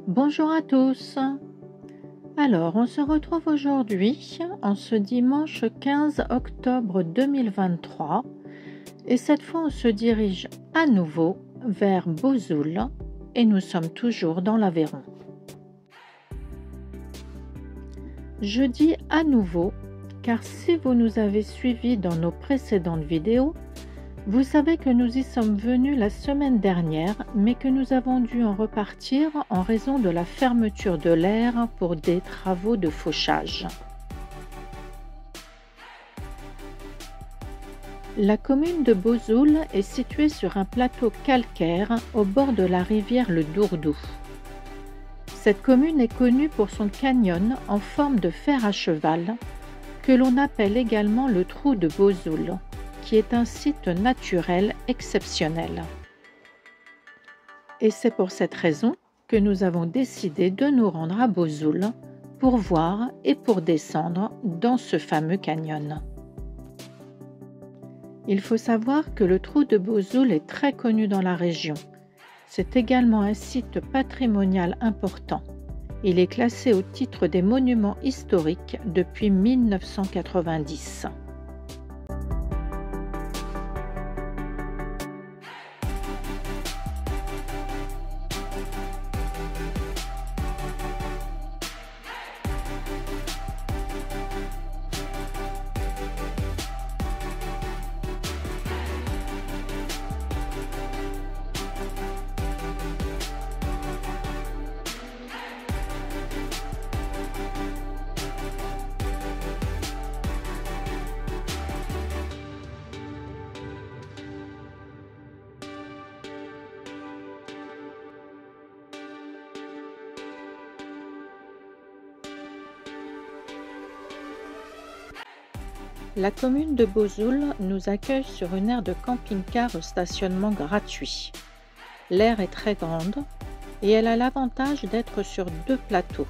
Bonjour à tous. Alors, on se retrouve aujourd'hui, en ce dimanche 15 octobre 2023, et cette fois on se dirige à nouveau vers Bozoul, et nous sommes toujours dans l'Aveyron. Je dis à nouveau, car si vous nous avez suivis dans nos précédentes vidéos, vous savez que nous y sommes venus la semaine dernière, mais que nous avons dû en repartir en raison de la fermeture de l'aire pour des travaux de fauchage. La commune de Bozoul est située sur un plateau calcaire au bord de la rivière le Dourdou. Cette commune est connue pour son canyon en forme de fer à cheval, que l'on appelle également le trou de Bozoul, qui est un site naturel exceptionnel. Et c'est pour cette raison que nous avons décidé de nous rendre à Bozoul pour voir et pour descendre dans ce fameux canyon. Il faut savoir que le trou de Bozoul est très connu dans la région. C'est également un site patrimonial important. Il est classé au titre des monuments historiques depuis 1990. La commune de Bozoul nous accueille sur une aire de camping-car au stationnement gratuit. L'aire est très grande et elle a l'avantage d'être sur deux plateaux,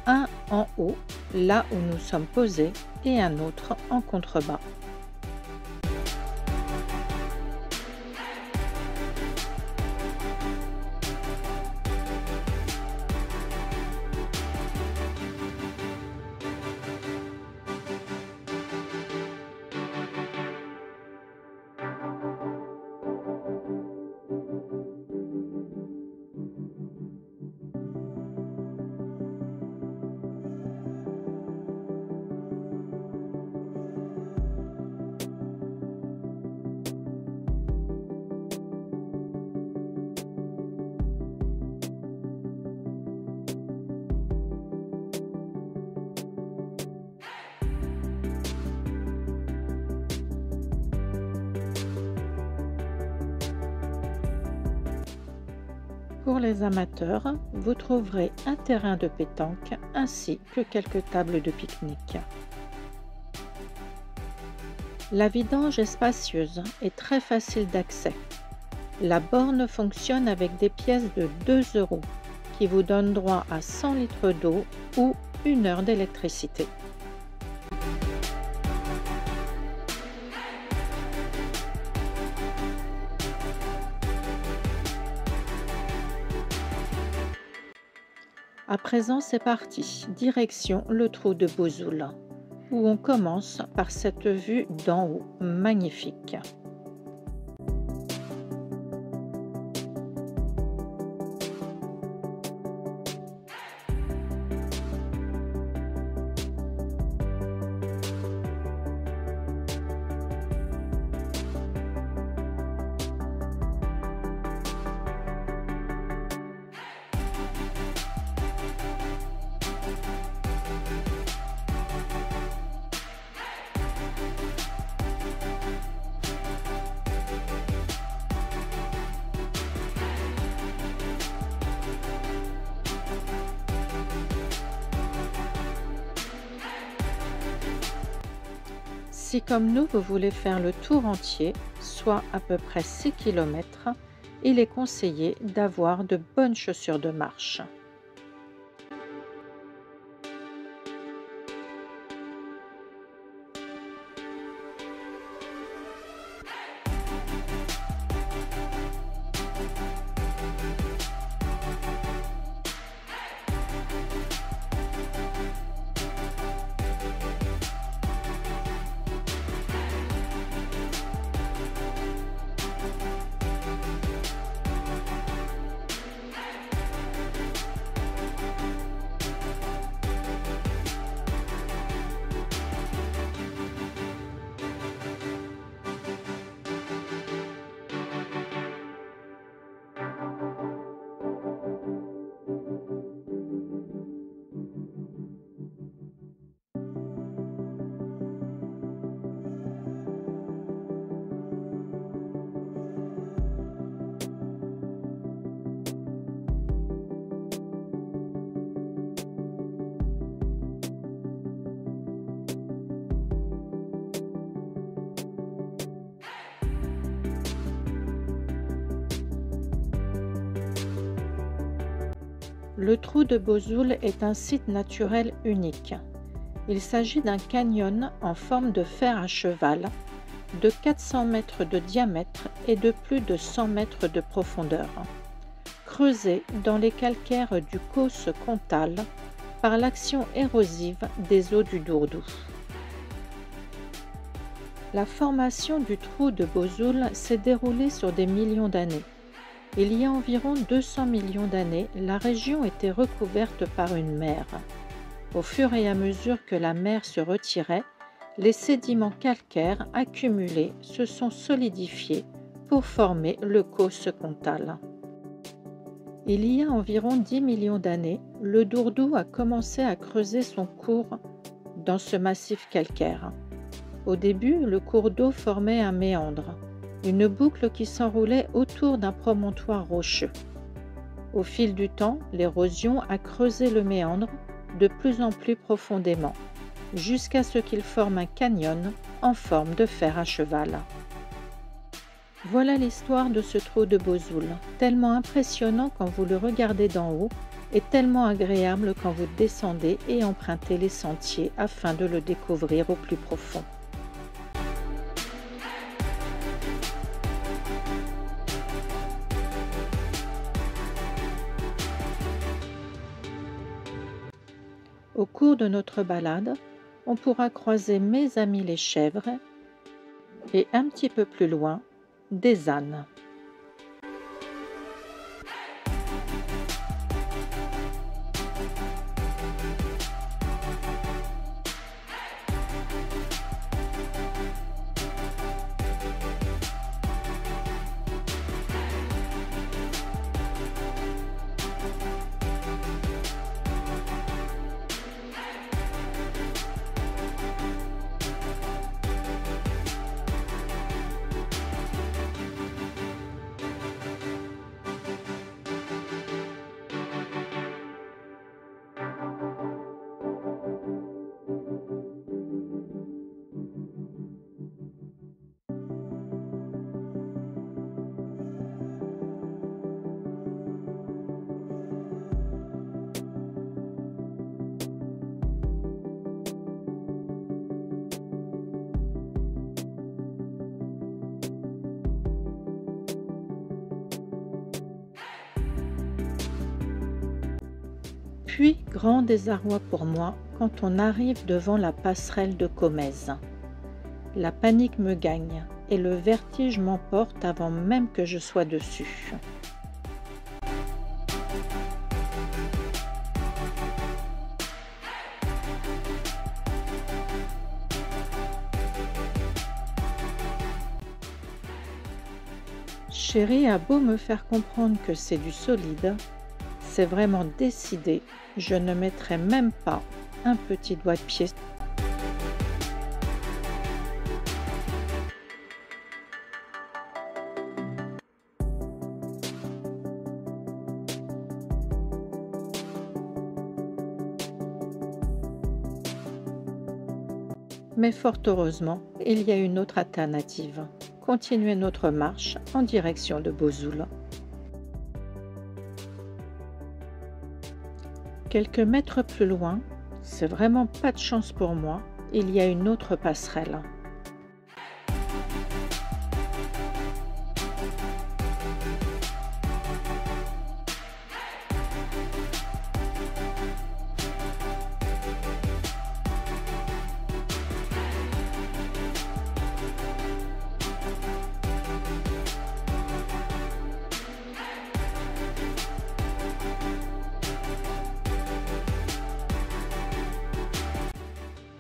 un en haut, là où nous sommes posés, et un autre en contrebas. Pour les amateurs, vous trouverez un terrain de pétanque ainsi que quelques tables de pique-nique. La vidange est spacieuse et très facile d'accès. La borne fonctionne avec des pièces de 2 € qui vous donnent droit à 100 litres d'eau ou 1 heure d'électricité. À présent, c'est parti, direction le trou de Bozoul, où on commence par cette vue d'en haut, magnifique. Si comme nous, vous voulez faire le tour entier, soit à peu près 6 km, il est conseillé d'avoir de bonnes chaussures de marche. Le trou de Bozoul est un site naturel unique. Il s'agit d'un canyon en forme de fer à cheval, de 400 mètres de diamètre et de plus de 100 mètres de profondeur, creusé dans les calcaires du Causse Comtal par l'action érosive des eaux du Dourdou. La formation du trou de Bozoul s'est déroulée sur des millions d'années. Il y a environ 200 millions d'années, la région était recouverte par une mer. Au fur et à mesure que la mer se retirait, les sédiments calcaires accumulés se sont solidifiés pour former le Causse Comtal. Il y a environ 10 millions d'années, le Dourdou a commencé à creuser son cours dans ce massif calcaire. Au début, le cours d'eau formait un méandre, une boucle qui s'enroulait autour d'un promontoire rocheux. Au fil du temps, l'érosion a creusé le méandre de plus en plus profondément, jusqu'à ce qu'il forme un canyon en forme de fer à cheval. Voilà l'histoire de ce trou de Bozoul, tellement impressionnant quand vous le regardez d'en haut et tellement agréable quand vous descendez et empruntez les sentiers afin de le découvrir au plus profond. Au cours de notre balade, on pourra croiser mes amis les chèvres et un petit peu plus loin, des ânes. Puis, grand désarroi pour moi quand on arrive devant la passerelle de Comèze. La panique me gagne et le vertige m'emporte avant même que je sois dessus. Chérie a beau me faire comprendre que c'est du solide, c'est vraiment décidé, je ne mettrai même pas un petit doigt de pied. Mais fort heureusement, il y a une autre alternative. Continuer notre marche en direction de Bozoul. Quelques mètres plus loin, c'est vraiment pas de chance pour moi, il y a une autre passerelle.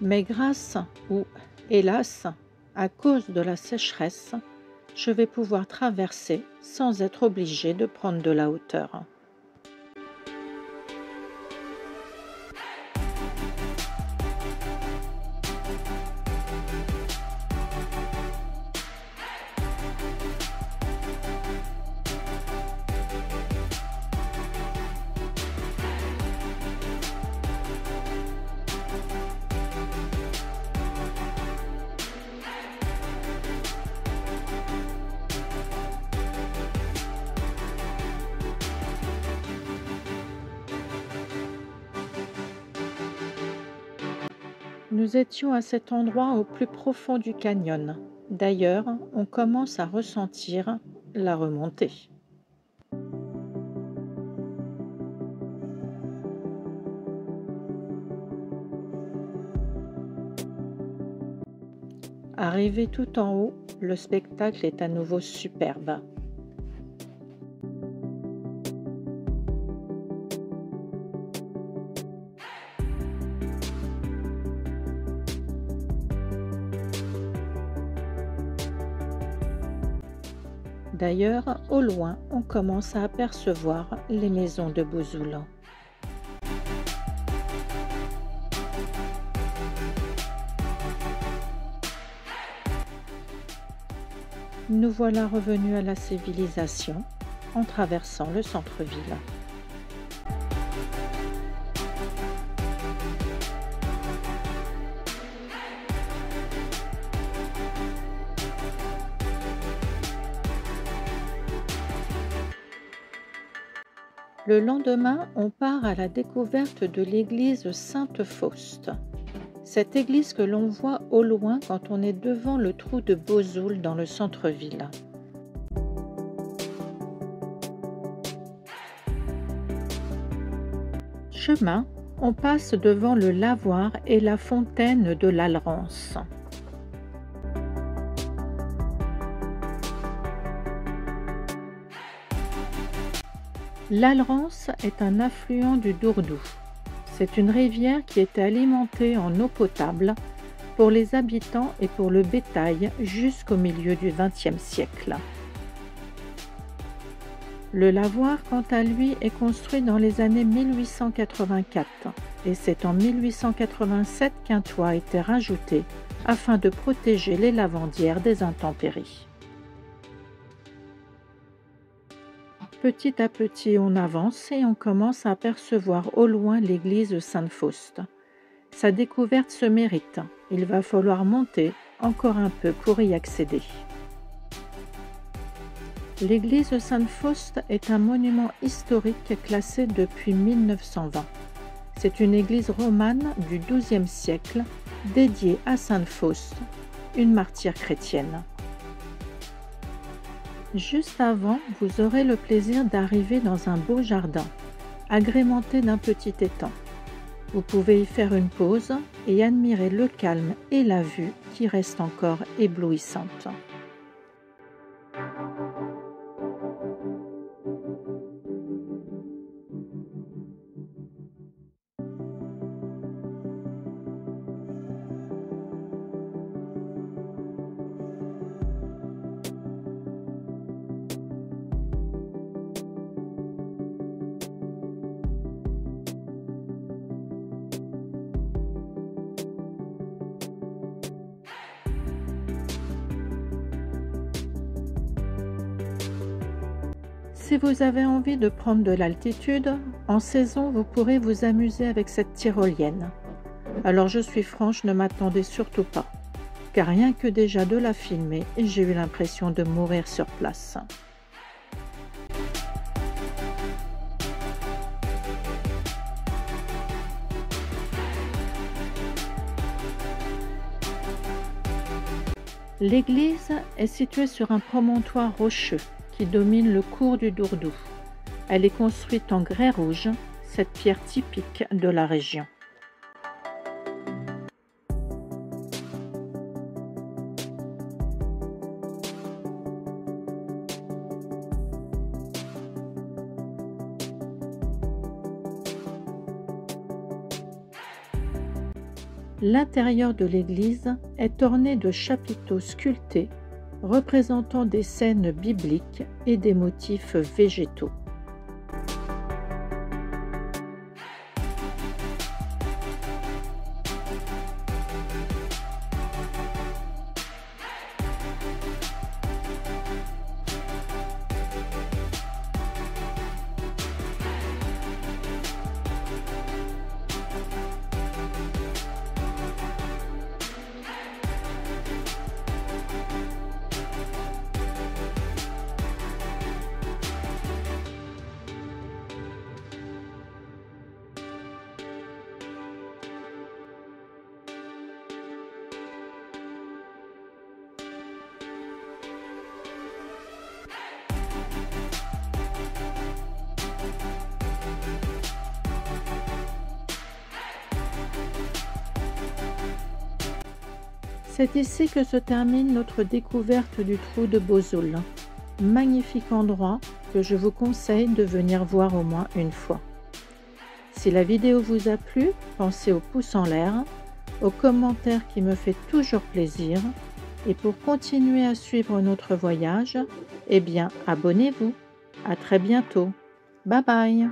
Mais grâce ou hélas, à cause de la sécheresse, je vais pouvoir traverser sans être obligé de prendre de la hauteur. Nous étions à cet endroit au plus profond du canyon. D'ailleurs, on commence à ressentir la remontée. Arrivé tout en haut, le spectacle est à nouveau superbe. D'ailleurs, au loin, on commence à apercevoir les maisons de Bouzoul. Nous voilà revenus à la civilisation en traversant le centre-ville. Le lendemain, on part à la découverte de l'église Sainte-Fauste. Cette église que l'on voit au loin quand on est devant le trou de Bouzoul dans le centre-ville. Chemin, on passe devant le lavoir et la fontaine de l'Alrance. L'Alrance est un affluent du Dourdou. C'est une rivière qui était alimentée en eau potable pour les habitants et pour le bétail jusqu'au milieu du XXe siècle. Le lavoir, quant à lui, est construit dans les années 1884 et c'est en 1887 qu'un toit a été rajouté afin de protéger les lavandières des intempéries. Petit à petit, on avance et on commence à apercevoir au loin l'église Sainte-Fauste. Sa découverte se mérite. Il va falloir monter encore un peu pour y accéder. L'église Sainte-Fauste est un monument historique classé depuis 1920. C'est une église romane du XIIe siècle dédiée à Sainte-Fauste, une martyre chrétienne. Juste avant, vous aurez le plaisir d'arriver dans un beau jardin, agrémenté d'un petit étang. Vous pouvez y faire une pause et admirer le calme et la vue qui reste encore éblouissante. Si vous avez envie de prendre de l'altitude, en saison, vous pourrez vous amuser avec cette tyrolienne. Alors je suis franche, ne m'attendez surtout pas, car rien que déjà de la filmer, j'ai eu l'impression de mourir sur place. L'église est située sur un promontoire rocheux qui domine le cours du Dourdou. Elle est construite en grès rouge, cette pierre typique de la région. L'intérieur de l'église est orné de chapiteaux sculptés représentant des scènes bibliques et des motifs végétaux. C'est ici que se termine notre découverte du trou de Bozoul. Magnifique endroit que je vous conseille de venir voir au moins une fois. Si la vidéo vous a plu, pensez au pouce en l'air, au commentaire qui me fait toujours plaisir, et pour continuer à suivre notre voyage, eh bien abonnez-vous. À très bientôt. Bye bye.